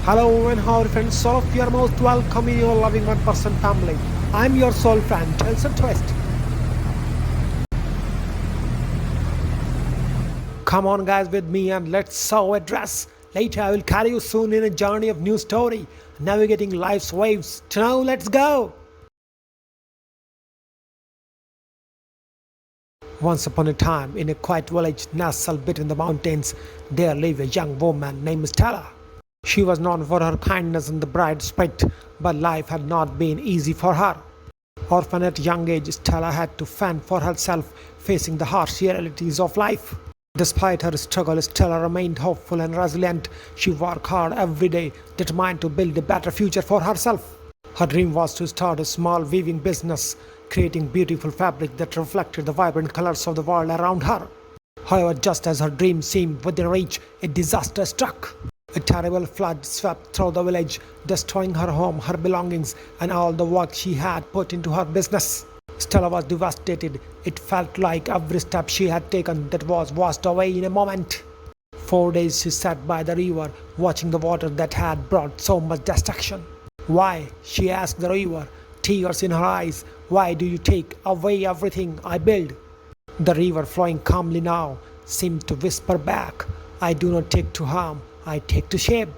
Hello and how are friends? All of you are most welcome in your loving one person family. I'm your soul friend, Tales and Twist. Come on guys with me and let's sew a dress. Later I will carry you soon in a journey of new story, navigating life's waves. So now let's go. Once upon a time, in a quiet village nestled between the mountains, there lived a young woman named Stella. She was known for her kindness and the bright spirit, but life had not been easy for her. Orphaned at young age, Stella had to fend for herself, facing the harsh realities of life. Despite her struggle, Stella remained hopeful and resilient. She worked hard every day, determined to build a better future for herself. Her dream was to start a small weaving business, creating beautiful fabric that reflected the vibrant colors of the world around her. However, just as her dream seemed within reach, a disaster struck. A terrible flood swept through the village, destroying her home, her belongings, and all the work she had put into her business. Stella was devastated. It felt like every step she had taken that was washed away in a moment. 4 days she sat by the river, watching the water that had brought so much destruction. "Why?" she asked the river, tears in her eyes. "Why do you take away everything I built?" The river, flowing calmly now, seemed to whisper back, "I do not take to harm, I take to shape."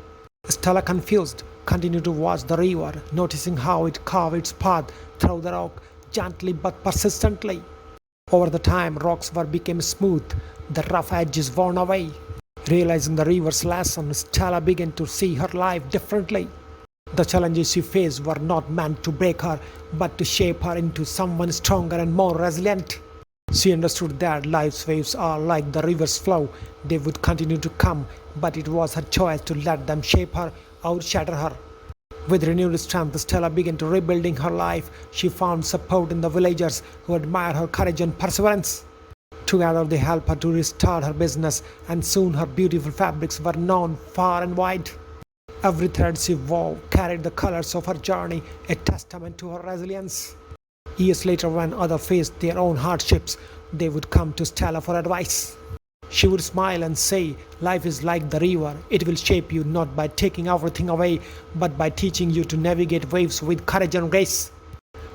Stella, confused, continued to watch the river, noticing how it carved its path through the rock, gently but persistently. Over the time, rocks became smooth, the rough edges worn away. Realizing the river's lesson, Stella began to see her life differently. The challenges she faced were not meant to break her, but to shape her into someone stronger and more resilient. She understood that life's waves are like the river's flow. They would continue to come, but it was her choice to let them shape her or shatter her. With renewed strength, Stella began to rebuilding her life. She found support in the villagers who admired her courage and perseverance. Together they helped her to restart her business, and soon her beautiful fabrics were known far and wide. Every thread she wove carried the colors of her journey, a testament to her resilience. Years later, when others faced their own hardships, they would come to Stella for advice. She would smile and say, "Life is like the river. It will shape you not by taking everything away, but by teaching you to navigate waves with courage and grace."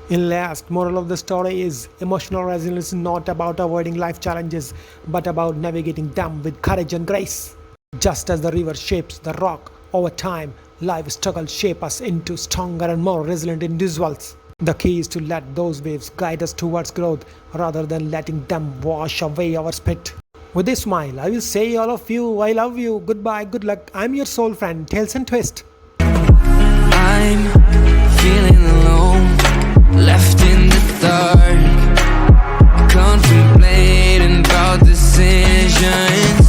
In last, moral of the story is emotional resilience is not about avoiding life challenges, but about navigating them with courage and grace. Just as the river shapes the rock, over time, life struggles shape us into stronger and more resilient individuals. The key is to let those waves guide us towards growth rather than letting them wash away our spirit. With a smile, I will say all of you, I love you, goodbye, good luck. I'm your soul friend, Tales and Twist. I'm feeling alone, left in the dark, contemplating about decisions.